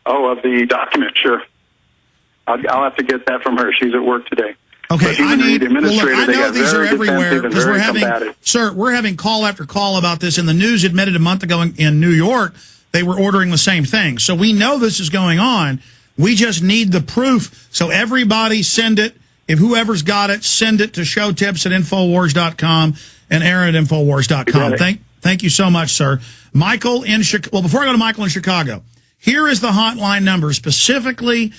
Oh, of the document, sure. I'll have to get that from her. She's at work today. Okay, I need. The administrator, I know these are everywhere because we're having call after call about this. And the news admitted a month ago in New York they were ordering the same thing. So we know this is going on. We just need the proof. So everybody send it. If whoever's got it, send it to showtips@infowars.com and Aaron at infowars.com. Thank you so much, sir. Michael in Chicago. Well, before I go to Michael in Chicago, here is the hotline number specifically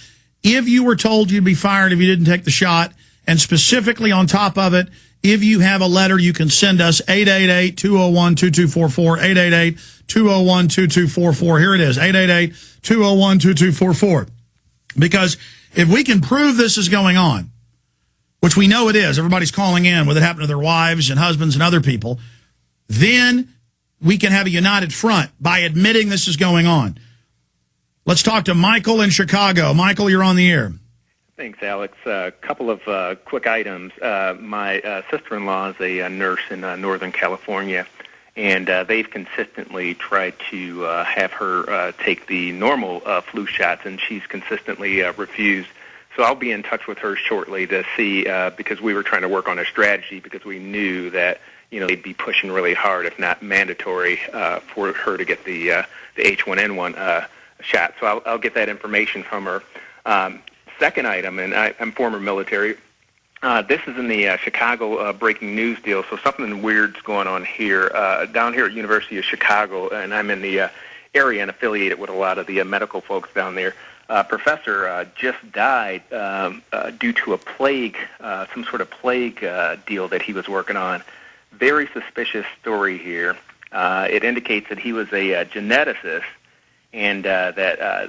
if you were told you'd be fired if you didn't take the shot. And specifically on top of it, if you have a letter, you can send us 888-201-2244, 888-201-2244. Here it is, 888-201-2244. Because if we can prove this is going on, which we know it is, everybody's calling in with it happened to their wives and husbands and other people, then we can have a united front by admitting this is going on. Let's talk to Michael in Chicago. Michael, you're on the air. Thanks, Alex. A couple of quick items. My sister-in-law is a nurse in Northern California, and they've consistently tried to have her take the normal flu shots, and she's consistently refused. So I'll be in touch with her shortly to see, because we were trying to work on a strategy because we knew that they'd be pushing really hard, if not mandatory, for her to get the H1N1 shot. So I'll get that information from her. Second item, and I'm former military. This is in the Chicago breaking news deal, so something weird's going on here. Down here at University of Chicago, and I'm in the area and affiliated with a lot of the medical folks down there. Professor just died due to a plague, some sort of plague deal that he was working on. Very suspicious story here. It indicates that he was a geneticist, and that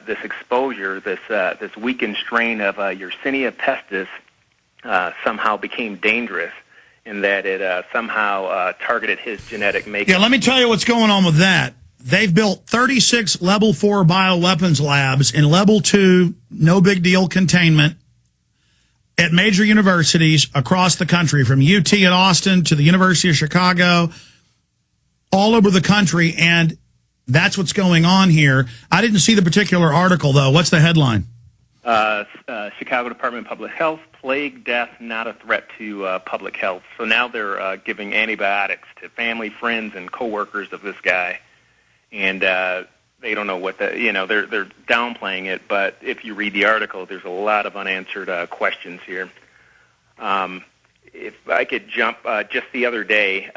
this exposure, this weakened strain of Yersinia pestis, somehow became dangerous, and that it somehow targeted his genetic makeup. Yeah, let me tell you what's going on with that. They've built 36 Level 4 bioweapons labs in Level 2, no big deal containment, at major universities across the country, from UT at Austin to the University of Chicago, all over the country, and that's what's going on here. I didn't see the particular article, though. What's the headline? Chicago Department of Public Health, plague death not a threat to public health. So now they're giving antibiotics to family, friends, and coworkers of this guy. And they don't know what they're downplaying it. But if you read the article, there's a lot of unanswered questions here. If I could jump, just the other day,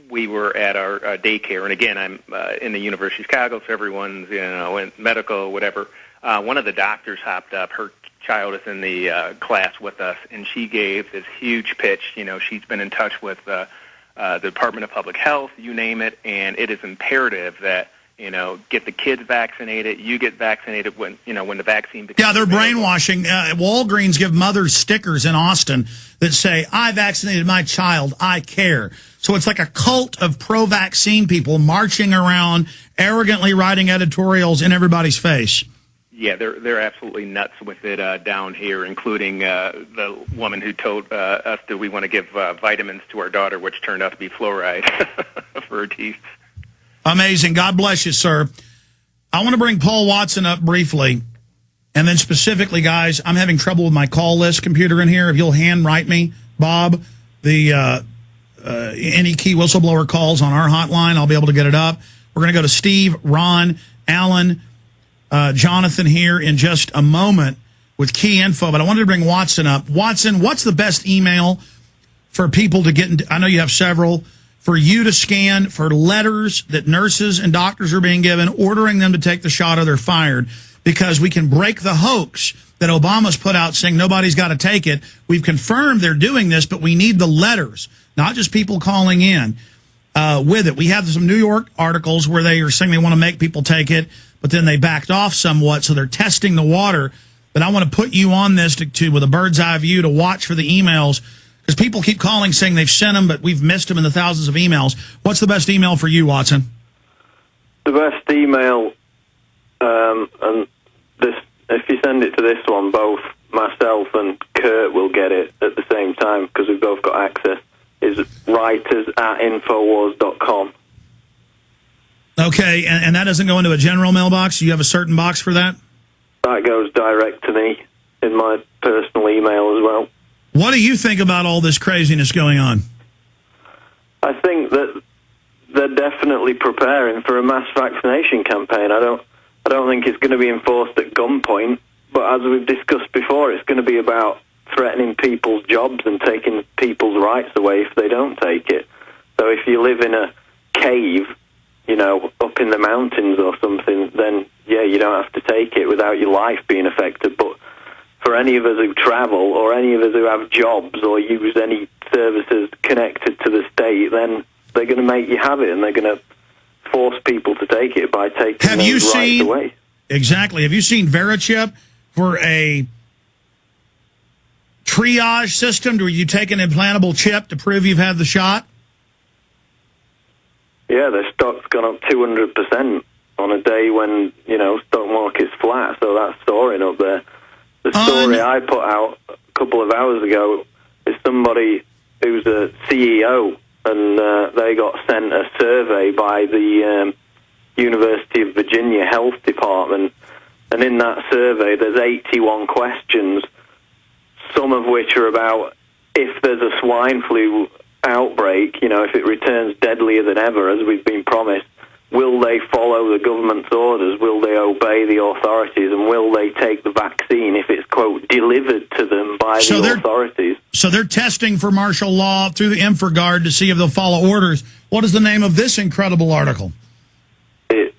we were at our daycare, and again, I'm in the University of Chicago, so everyone's, in medical, whatever. One of the doctors hopped up. Her child is in the class with us, and she gave this huge pitch. She's been in touch with the Department of Public Health, you name it, and it is imperative that get the kids vaccinated. You get vaccinated when the vaccine becomes they're available. brainwashing. Walgreens give mothers stickers in Austin that say, "I vaccinated my child. I care." So it's like a cult of pro-vaccine people marching around, arrogantly writing editorials in everybody's face. Yeah, they're absolutely nuts with it down here, including the woman who told us that we want to give vitamins to our daughter, which turned out to be fluoride for her teeth. Amazing. God bless you, sir. I want to bring Paul Watson up briefly. And then specifically, guys, I'm having trouble with my call list computer in here. If you'll handwrite me, Bob, the any key whistleblower calls on our hotline, I'll be able to get it up. We're going to go to Steve, Ron, Alan, Jonathan here in just a moment with key info. But I wanted to bring Watson up. Watson, what's the best email for people to get into? I know you have several. For you to scan for letters that nurses and doctors are being given, ordering them to take the shot or they're fired, because we can break the hoax that Obama's put out saying nobody's got to take it. We've confirmed they're doing this, but we need the letters, not just people calling in with it. We have some New York articles where they are saying they want to make people take it, but then they backed off somewhat, so they're testing the water. But I want to put you on this to with a bird's eye view to watch for the emails, because people keep calling saying they've sent them, but we've missed them in the thousands of emails. What's the best email for you, Watson? The best email, and this, if you send it to this one, both myself and Kurt will get it at the same time because we've both got access, is writers@infowars.com. Okay, and that doesn't go into a general mailbox? You have a certain box for that? that goes direct to me in my personal email as well. What do you think about all this craziness going on? I think that they're definitely preparing for a mass vaccination campaign. I don't think it's going to be enforced at gunpoint, but as we've discussed before, it's going to be about threatening people's jobs and taking people's rights away if they don't take it. So if you live in a cave, up in the mountains or something, then, yeah, you don't have to take it without your life being affected. But for any of us who travel or any of us who have jobs or use any services connected to the state, then they're going to make you have it, and they're going to force people to take it by taking those rights away. Exactly. Have you seen VeriChip for a triage system where you take an implantable chip to prove you've had the shot? Yeah, their stock's gone up 200% on a day when, stock market's flat, so that's soaring up there. The story I put out a couple of hours ago is somebody who's a CEO, and they got sent a survey by the University of Virginia Health Department, and in that survey there's 81 questions, some of which are about if there's a swine flu outbreak, if it returns deadlier than ever, as we've been promised, will they follow the government's orders? Will they obey the authorities? And will they take the vaccine if it's, quote, delivered to them by the authorities? So they're testing for martial law through the InfraGard to see if they'll follow orders. What is the name of this incredible article? It's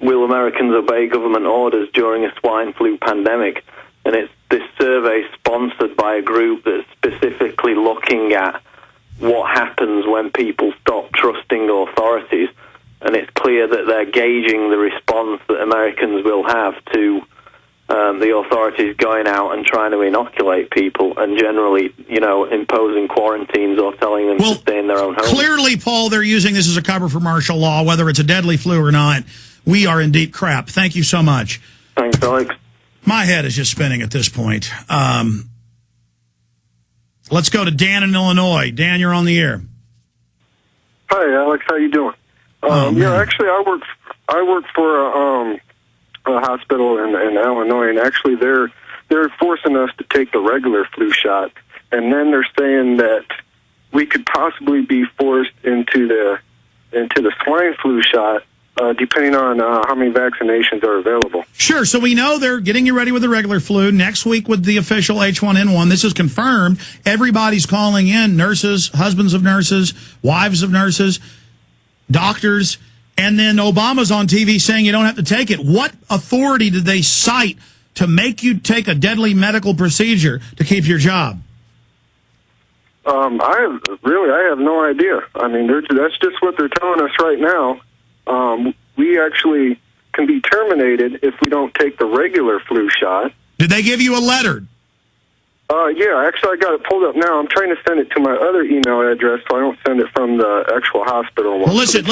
Will Americans Obey Government Orders During a Swine Flu Pandemic? And it's this survey sponsored by a group that's specifically looking at what happens when people stop trusting authorities. And it's clear that they're gauging the response that Americans will have to the authorities going out and trying to inoculate people and generally, imposing quarantines or telling them to stay in their own homes. Clearly, Paul, they're using this as a cover for martial law, whether it's a deadly flu or not. We are in deep crap. Thank you so much. Thanks, Alex. My head is just spinning at this point. Let's go to Dan in Illinois. Dan, you're on the air. Hi, Alex. How you doing? Actually, I work for a hospital in Illinois, and actually they're forcing us to take the regular flu shot, and then they're saying that we could possibly be forced into the swine flu shot, depending on how many vaccinations are available. Sure. So we know they're getting you ready with the regular flu. Next week with the official H1N1. This is confirmed. Everybody's calling in, nurses, husbands of nurses, wives of nurses, doctors, and then Obama's on TV saying you don't have to take it. What authority did they cite to make you take a deadly medical procedure to keep your job? I have no idea. I mean, that's just what they're telling us right now. We actually can be terminated if we don't take the regular flu shot. Did they give you a letter? Yeah, actually I got it pulled up now. I'm trying to send it to my other email address so I don't send it from the actual hospital one. Well, listen,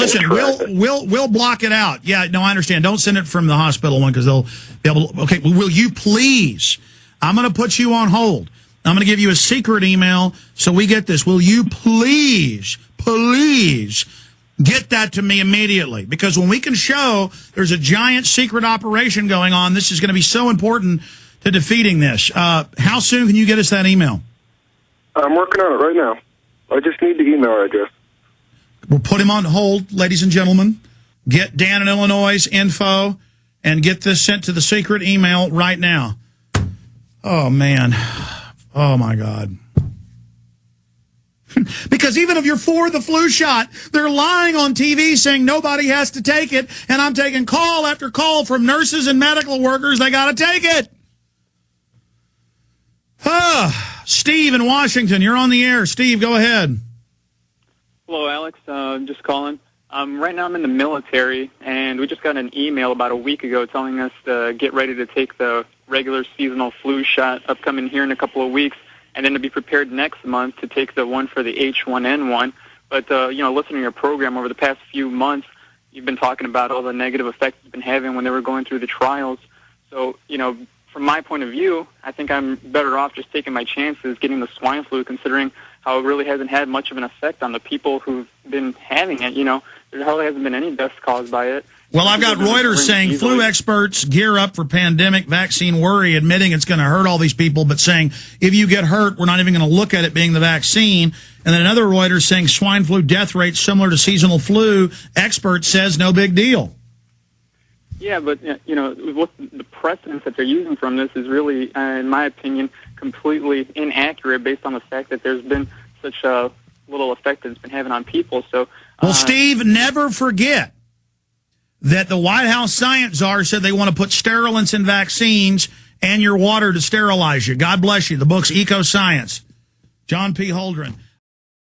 we'll block it out. Yeah, no, I understand. Don't send it from the hospital one because they'll be able to, okay, will you please, I'm going to put you on hold. I'm going to give you a secret email so we get this. Will you please get that to me immediately? Because when we can show there's a giant secret operation going on, this is going to be so important to defeating this. How soon can you get us that email? I'm working on it right now. I just need the email address. We'll put him on hold, ladies and gentlemen. Get Dan in Illinois' info and get this sent to the secret email right now. Oh, man. Oh, my God. Because even if you're for the flu shot, they're lying on TV saying nobody has to take it, and I'm taking call after call from nurses and medical workers. They got to take it. Steve in Washington, you're on the air. Steve, go ahead. Hello, Alex. I'm just calling. Right now I'm in the military, and we just got an email about a week ago telling us to get ready to take the regular seasonal flu shot upcoming here in a couple of weeks, and then to be prepared next month to take the one for the H1N1. But, listening to your program over the past few months, you've been talking about all the negative effects it's been having when they were going through the trials. So, from my point of view, I think I'm better off just taking my chances getting the swine flu, considering how it really hasn't had much of an effect on the people who've been having it. There hardly hasn't been any deaths caused by it. Well, I've got Reuters saying flu experts gear up for pandemic vaccine worry, admitting it's going to hurt all these people, but saying if you get hurt, we're not even going to look at it being the vaccine. And then another Reuters saying swine flu death rate similar to seasonal flu. Expert says no big deal. Yeah, but, you know, what the precedent that they're using from this is really, in my opinion, completely inaccurate based on the fact that there's been such a little effect that it's been having on people. So, well, Steve, never forget that the White House science czar said they want to put sterilants in vaccines and your water to sterilize you. God bless you. The book's Eco Science. John P. Holdren.